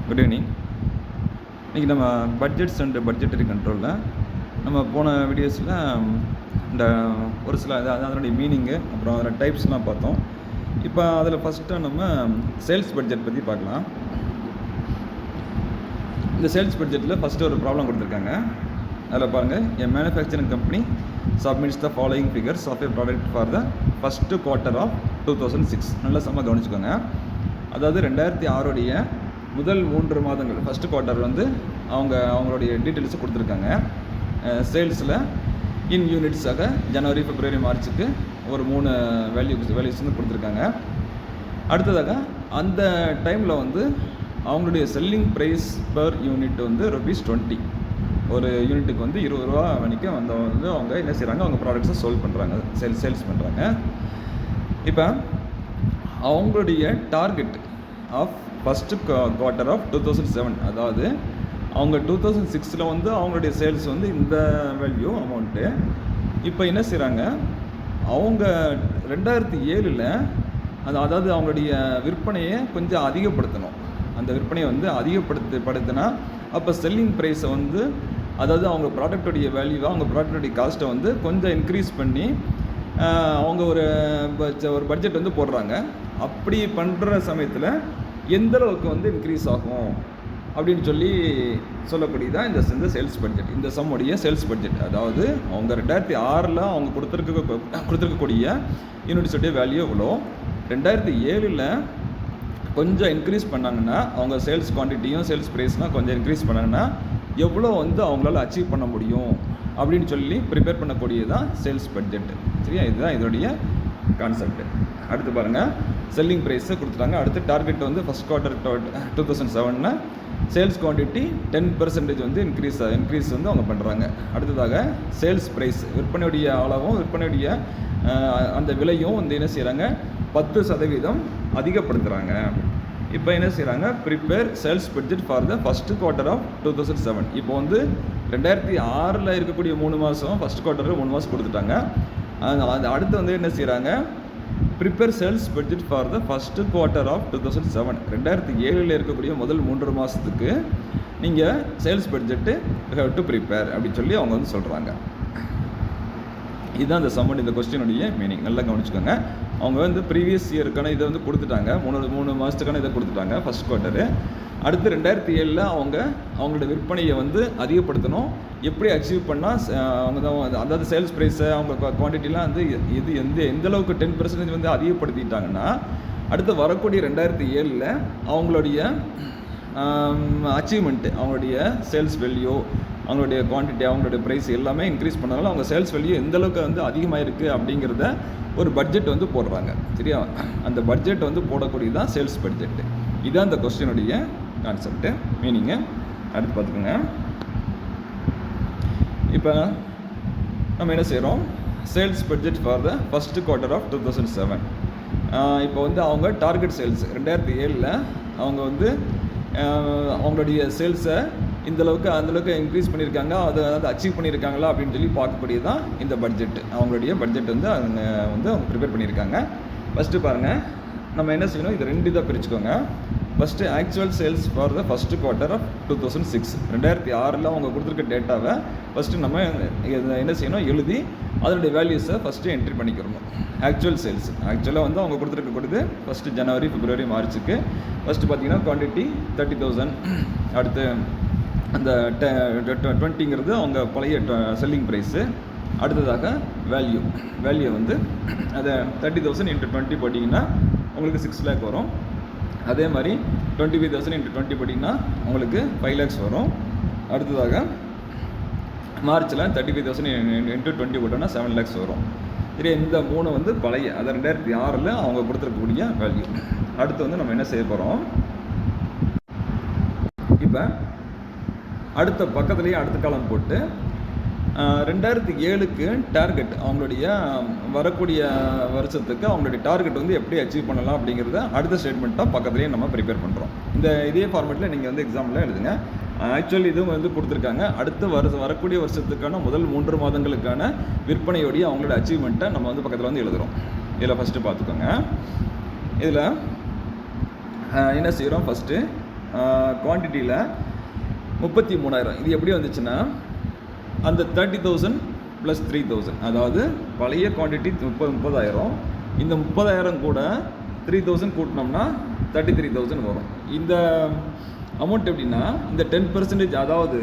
Good evening. இன்றைக்கி நம்ம budgets and budgetary கண்ட்ரோலில் நம்ம போன வீடியோஸில் இந்த ஒரு சில அதனுடைய மீனிங்கு அப்புறம் அதில் டைப்ஸ்லாம் பார்த்தோம். இப்போ அதில் ஃபஸ்ட்டு நம்ம சேல்ஸ் பட்ஜெட் பற்றி பார்க்கலாம். இந்த சேல்ஸ் பட்ஜெட்டில் ஃபஸ்ட்டு ஒரு ப்ராப்ளம் கொடுத்துருக்காங்க. அதில் பாருங்கள், a manufacturing company submits the following figures of a product for the first quarter of 2006. நல்லா செம்ம கவனிச்சுக்கோங்க. அதாவது 2006 முதல் 3 மாதங்கள் ஃபஸ்ட்டு குவார்ட்டர் வந்து அவங்களுடைய டீட்டெயில்ஸை கொடுத்துருக்காங்க. சேல்ஸில் இன் யூனிட்ஸாக ஜனவரி, பிப்ரவரி, மார்ச்சுக்கு ஒரு 3 வேல்யூஸ் வந்து கொடுத்துருக்காங்க. அடுத்ததாக அந்த டைமில் வந்து அவங்களுடைய செல்லிங் ப்ரைஸ் பர் யூனிட் வந்து ₹20. ஒரு யூனிட்டுக்கு வந்து ₹20 வரைக்கும் வந்து அவங்க என்ன செய்கிறாங்க, அவங்க ப்ராடக்ட்ஸை சேல்ஸ் பண்ணுறாங்க. இப்போ அவங்களுடைய target of first quarter of 2007, அதாவது அவங்க 2006 வந்து அவங்களுடைய சேல்ஸ் வந்து இந்த வேல்யூ அமௌண்ட்டு. இப்போ என்ன செய்கிறாங்க, அவங்க 2007 அதாவது அவங்களுடைய விற்பனையை கொஞ்சம் அதிகப்படுத்தணும். அந்த விற்பனையை வந்து அதிகப்படுத்தினா அப்போ செல்லிங் ப்ரைஸை வந்து, அதாவது அவங்க ப்ராடக்டோடைய வேல்யூவாக அவங்க ப்ராடக்டோடைய காஸ்ட்டை வந்து கொஞ்சம் இன்க்ரீஸ் பண்ணி அவங்க ஒரு பட்ஜெட் வந்து போடுறாங்க. அப்படி பண்ணுற சமயத்தில் எந்தளவுக்கு வந்து இன்க்ரீஸ் ஆகும் அப்படின்னு சொல்லக்கூடியதான் இந்த சேல்ஸ் பட்ஜெட், இந்த சம்முடைய சேல்ஸ் பட்ஜெட். அதாவது அவங்க 2006 அவங்க கொடுத்துருக்கக்கூடிய யூனிட்ஸுடைய வேல்யூ எவ்வளோ, 2007 கொஞ்சம் இன்க்ரீஸ் பண்ணாங்கன்னா, அவங்க சேல்ஸ் குவான்டிட்டியும் சேல்ஸ் ப்ரைஸ்லாம் கொஞ்சம் இன்க்ரீஸ் பண்ணாங்கன்னா எவ்வளோ வந்து அவங்களால அச்சீவ் பண்ண முடியும் அப்படின்னு ப்ரிப்பேர் பண்ணக்கூடியதான் சேல்ஸ் பட்ஜெட். சரியா? இதுதான் இதோடைய கான்செப்ட். அடுத்து பாருங்கள், செல்லிங் ப்ரைஸை கொடுத்துட்டாங்க. அடுத்து டார்கெட் வந்து ஃபஸ்ட் குவார்ட்டர் 2007 சேல்ஸ் குவான்டிட்டி 10% வந்து இன்க்ரீஸ் வந்து அவங்க பண்ணுறாங்க. அடுத்ததாக சேல்ஸ் ப்ரைஸ், விற்பனையுடைய அளவும் விற்பனையுடைய அந்த விலையும் வந்து என்ன செய்கிறாங்க, 10% அதிகப்படுத்துகிறாங்க. இப்போ என்ன செய்கிறாங்க, prepare sales budget for the first quarter of 2007. இப்போ வந்து 2006 இருக்கக்கூடிய 3 மாதம் ஃபஸ்ட் குவார்ட்டரில் 3 மாதம் கொடுத்துட்டாங்க. அது அடுத்து வந்து என்ன செய்கிறாங்க, prepare sales budget for the first quarter of 2007. 2007 இருக்கக்கூடிய முதல் 3 மாதத்துக்கு நீங்கள் sales budget have to prepare அப்படின்னு அவங்க வந்து சொல்கிறாங்க. இதுதான் இந்த சம்மன், இந்த கொஸ்டினுடைய மீனிங். நல்லா கவனிச்சுக்கோங்க. அவங்க வந்து ப்ரீவியஸ் இயருக்கான இதை வந்து கொடுத்துட்டாங்க, 3 மாதத்துக்கான இதை கொடுத்துட்டாங்க ஃபஸ்ட் குவார்ட்டரு. அடுத்து 2007 அவங்களோட விற்பனையை வந்து அதிகப்படுத்தணும். எப்படி அச்சீவ் பண்ணால் அவங்க தான், அதாவது சேல்ஸ் ப்ரைஸை அவங்க குவான்டிட்டிலாம் வந்து எந்த அளவுக்கு 10% வந்து அதிகப்படுத்திட்டாங்கன்னா, அடுத்து வரக்கூடிய 2007 அவங்களுடைய அச்சீவ்மெண்ட்டு, அவங்களுடைய சேல்ஸ் வேல்யூ, அவங்களுடைய குவான்டிட்டி, அவங்களுடைய ப்ரைஸ் எல்லாமே இன்க்ரீஸ் பண்ணதால அவங்க சேல்ஸ் வேல்யூ எந்தளவுக்கு வந்து அதிகமாக இருக்குது அப்படிங்கிறத ஒரு பட்ஜெட் வந்து போடுறாங்க. சரியா? அந்த பட்ஜெட் வந்து போடக்கூடியதான் சேல்ஸ் பட்ஜெட்டு. இதுதான் இந்த கொஸ்டினுடைய கான்செப்ட்டு, மீனிங்கு. அடுத்து பார்த்துக்கோங்க. இப்போ நம்ம என்ன செய்கிறோம், sales budget for the first quarter of 2007. இப்போ வந்து அவங்க டார்கெட் சேல்ஸ் 2007 அவங்க வந்து அவங்களுடைய சேல்ஸை இந்தளவுக்கு அந்தளவுக்கு இன்க்ரீஸ் பண்ணியிருக்காங்க, அதை அச்சீவ் பண்ணியிருக்காங்களா அப்படின்னு பார்க்கக்கூடியதான் இந்த பட்ஜெட். அவங்களுடைய பட்ஜெட் வந்து அவங்க ப்ரிப்பேர் பண்ணியிருக்காங்க. ஃபஸ்ட்டு பாருங்கள், நம்ம என்ன செய்யணும், இது 2 இதாக பிரிச்சுக்கோங்க. First actual sales for the first quarter of 2006. 2006 அவங்க கொடுத்துருக்க டேட்டாவை ஃபஸ்ட்டு நம்ம என்ன செய்யணும், எழுதி அதனுடைய வேல்யூஸை ஃபஸ்ட்டு என்ட்ரி பண்ணிக்கிறணும். ஆக்சுவல் சேல்ஸ் ஆக்சுவலாக வந்து அவங்க கொடுத்துருக்கக்கூடியது ஃபஸ்ட்டு ஜனவரி, பிப்ரவரி, மார்ச்சுக்கு. ஃபஸ்ட்டு பார்த்தீங்கன்னா குவான்டிட்டி 30,000. அடுத்து அந்த 20ங்கிறது அவங்க பழைய செல்லிங் ப்ரைஸு. அடுத்ததாக வேல்யூ வந்து அதை 30,000 × 20 போட்டிங்கன்னா உங்களுக்கு 6 lakh வரும். அதே மாதிரி 25,000 × 20 போட்டிங்கன்னா உங்களுக்கு 5 lakhs வரும். அடுத்ததாக மார்ச்சில் 35,000 × 20 போட்டோன்னா 7 lakhs வரும். சரி, இந்த 3 வந்து பழைய, அதை 2006 அவங்க கொடுத்துருக்கக்கூடிய வேல்யூ. அடுத்து வந்து நம்ம என்ன செய்ய போகிறோம், இப்போ அடுத்த பக்கத்துலேயே அடுத்த காலம் போட்டு 2007 டார்கெட், அவங்களுடைய வரக்கூடிய வருஷத்துக்கு அவங்களுடைய டார்கெட் வந்து எப்படி அச்சீவ் பண்ணலாம் அப்படிங்கிறத அடுத்த ஸ்டேட்மெண்ட்டாக பக்கத்துலேயே நம்ம ப்ரிப்பேர் பண்ணுறோம். இதே ஃபார்மேட்டில் நீங்கள் வந்து எக்ஸாம்பிள் எழுதுங்க. ஆக்சுவலி இதுவும் வந்து கொடுத்துருக்காங்க. அடுத்த வரக்கூடிய வருஷத்துக்கான முதல் 3 மாதங்களுக்கான விற்பனையோடைய அவங்களோட அச்சீவ்மெண்ட்டை நம்ம வந்து பக்கத்தில் வந்து எழுதுகிறோம். இதில் ஃபஸ்ட்டு பார்த்துக்கோங்க. இதில் என்ன செய்கிறோம், ஃபஸ்ட்டு குவான்டிட்டியில் 33,000. இது எப்படி வந்துச்சுன்னா அந்த 30,000 + 3,000, அதாவது பழைய குவான்டிட்டி 30,000, இந்த 30,000 கூட 3,000 கூட்டினோம்னா 33,000 வரும். இந்த அமௌண்ட் எப்படின்னா இந்த 10%, அதாவது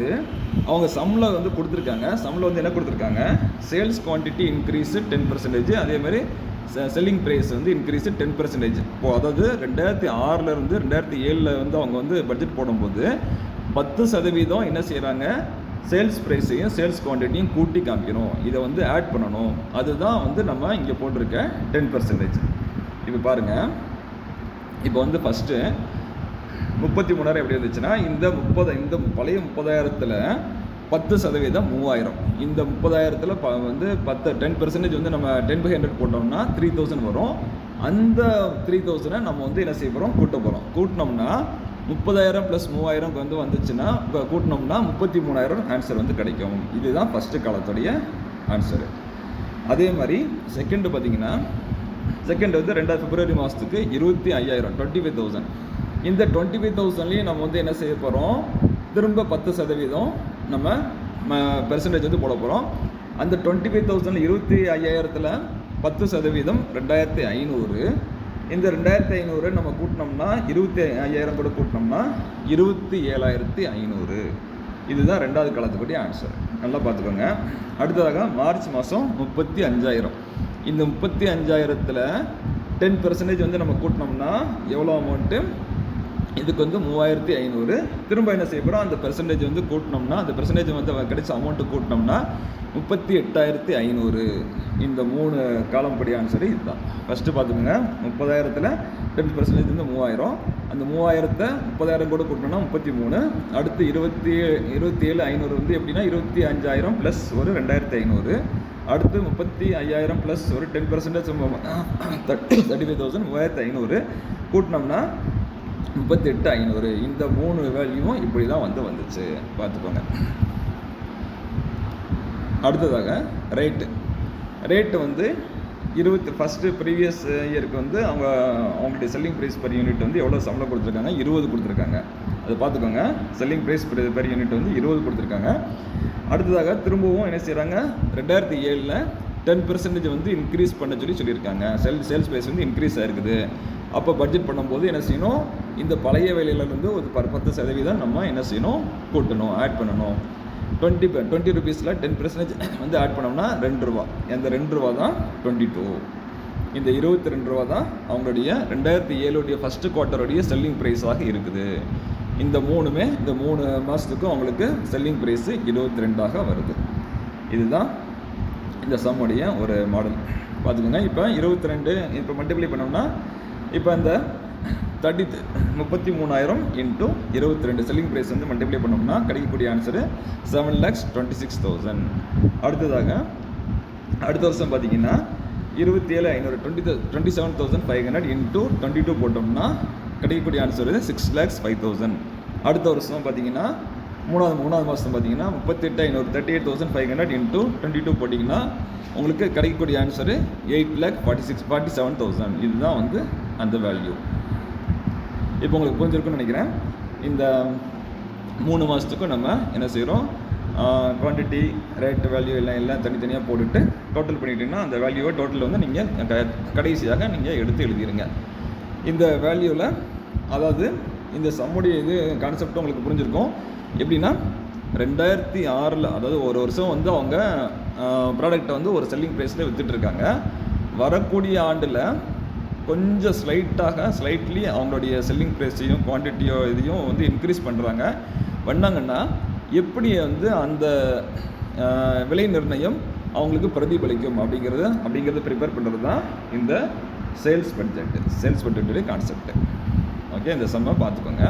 அவங்க சம்மில் வந்து கொடுத்துருக்காங்க. சம்மில் வந்து என்ன கொடுத்துருக்காங்க, சேல்ஸ் குவான்டிட்டி இன்க்ரீஸு 10%, அதேமாதிரி செல்லிங் ப்ரைஸ் வந்து இன்க்ரீஸு 10%. இப்போது அதாவது 2006 2007 வந்து அவங்க வந்து பட்ஜெட் போடும்போது 10% என்ன செய்கிறாங்க, சேல்ஸ் ப்ரைஸையும் சேல்ஸ் குவான்டிட்டியும் கூட்டி காமிக்கணும், இதை வந்து ஆட் பண்ணணும். அதுதான் வந்து நம்ம இங்கே போட்டிருக்க 10%. இப்போ பாருங்கள், இப்போ வந்து ஃபஸ்ட்டு 33,000 எப்படி இருந்துச்சுன்னா இந்த பழைய 30,000ல் 10% 3,000. இந்த 30,000ல் வந்து 10% வந்து நம்ம 10/100 போட்டோம்னா 3,000 வரும். அந்த 3,000 நம்ம வந்து என்ன செய்ய போகிறோம், கூட்ட போகிறோம். கூட்டினோம்னா 30,000 + 3,000 வந்து வந்துச்சுன்னா கூட்டினோம்னா 33,000 ஆன்சர் வந்து கிடைக்கும். இதுதான் ஃபஸ்ட்டு காலத்துடைய ஆன்சரு. அதே மாதிரி செகண்டு பார்த்தீங்கன்னா, செகண்ட் வந்து 2 பிப்ரவரி மாதத்துக்கு 25,000 25,000. இந்த 25,000லேயும் நம்ம வந்து என்ன செய்ய போகிறோம், திரும்ப 10% நம்ம பெர்சன்டேஜ் வந்து போட போகிறோம். அந்த 25,000 25,000ல் 10% 2,500. இந்த 2,500 நம்ம கூட்டினோம்னா 25,000 கூட கூட்டினோம்னா 27,500. இதுதான் 2வது காலத்துக்குரிய ஆன்சர். நல்லா பார்த்துக்கோங்க. அடுத்ததாக மார்ச் மாதம் 35,000. இந்த 35,000ல் 10% வந்து நம்ம கூட்டினோம்னா எவ்வளோ அமௌண்ட்டு, இதுக்கு வந்து 3,500. திரும்ப என்ன செய்ய போகிறோம், அந்த பெர்சன்டேஜ் வந்து கூட்டினோம்னா, அந்த பெர்சன்டேஜ் வந்து கிடைச்ச அமௌண்ட்டு கூட்டினோம்னா 38,500. இந்த 3 காலம் படி ஆன்சரு இதுதான். ஃபஸ்ட்டு பார்த்துக்கோங்க, 30,000ல் 10% வந்து 3,000. அந்த 3,000த்தை 30,000 கூட கூட்டினோம்னா 33. அடுத்து 27,500 வந்து எப்படின்னா 25,000 + ஒரு 2,500. அடுத்து 35,000 + ஒரு 10% 35,000 3,500 கூட்டினோம்னா 38,500. இந்த 3 வேல்யூவும் இப்படி தான் வந்துச்சு, பார்த்துக்கோங்க. அடுத்ததாக ரேட்டு வந்து ஃபஸ்ட்டு ப்ரீவியஸ் இயருக்கு வந்து அவங்களுடைய செல்லிங் ப்ரைஸ் பெர் யூனிட் வந்து எவ்வளோ சம்பளம் கொடுத்துருக்காங்க, 20 கொடுத்துருக்காங்க. அதை பார்த்துக்கோங்க. செல்லிங் ப்ரைஸ் பெர் யூனிட் வந்து 20 கொடுத்துருக்காங்க. அடுத்ததாக திரும்பவும் என்ன செய்கிறாங்க, 2007ல் 10% வந்து இன்க்ரீஸ் பண்ண சொல்லியிருக்காங்க. சேல்ஸ் ப்ரைஸ் வந்து இன்க்ரீஸ் ஆகிருக்குது. அப்போ பட்ஜெட் பண்ணும்போது என்ன செய்யணும், இந்த பழைய வேலையிலேருந்து ஒரு 10% நம்ம என்ன செய்யணும், கூட்டணும், ஆட் பண்ணணும். 20 ரூபீஸில் 10% வந்து ஆட் பண்ணோம்னா 2 ரூபா. அந்த 2 ரூபா தான் 22. இந்த 22 ரூபா தான் அவங்களுடைய 2007 ஃபஸ்ட்டு குவார்ட்டருடைய செல்லிங் ப்ரைஸாக இருக்குது. இந்த 3 மாதத்துக்கும் அவங்களுக்கு செல்லிங் ப்ரைஸு 22ஆக வருது. இதுதான் இந்த சம்முடைய ஒரு மாடல். பார்த்துக்கோங்க. இப்போ 22 இப்போ மல்டிப்ளை பண்ணோம்னா, இப்போ இந்த 33,000 × 22 செல்லிங் ப்ரைஸ் வந்து மல்டிப்ளை பண்ணோம்னா கிடைக்கக்கூடிய ஆன்சரு 7,26,000. அடுத்ததாக அடுத்த வருஷம் பார்த்தீங்கன்னா 27,500 27,500 × 22 போட்டோம்னா கிடைக்கக்கூடிய ஆன்சரு 6,05,000. அடுத்த வருஷம் பார்த்தீங்கன்னா மூணாவது மாதம் பார்த்தீங்கன்னா 38,500 38,500 × 22 போட்டிங்கன்னா உங்களுக்கு கிடைக்கக்கூடிய ஆன்சரு 8,47,000. இதுதான் வந்து அந்த வேல்யூ. இப்போ உங்களுக்கு புரிஞ்சிருக்குன்னு நினைக்கிறேன். இந்த 3 மாதத்துக்கும் நம்ம என்ன செய்கிறோம், குவான்டிட்டி, ரேட், வேல்யூ எல்லாம் தனித்தனியாக போட்டுட்டு டோட்டல் பண்ணிட்டீங்கன்னா அந்த வேல்யூவை டோட்டல் வந்து நீங்கள் கடைசியாக நீங்கள் எடுத்து எழுதிடுங்க. இந்த வேல்யூவில் அதாவது இந்த சம்முடைய கான்செப்ட் உங்களுக்கு புரிஞ்சிருக்கும். எப்படின்னா 2006ல் அதாவது ஒரு வருஷம் வந்து அவங்க ப்ராடக்டை வந்து ஒரு செல்லிங் ப்ரைஸில் விற்றுட்ருக்காங்க. வரக்கூடிய ஆண்டில் கொஞ்சம் ஸ்லைட்லி அவங்களுடைய செல்லிங் ப்ரைஸையும் குவான்டிட்டியோ இதையும் வந்து இன்க்ரீஸ் பண்ணாங்கன்னா எப்படி வந்து அந்த விலை நிர்ணயம் அவங்களுக்கு பிரதிபலிக்கும் அப்படிங்கிறத ப்ரிப்பேர் பண்ணுறது தான் இந்த சேல்ஸ் பட்ஜெட்டுடைய கான்செப்ட். ஓகே, இந்த சம்மை பார்த்துக்கோங்க.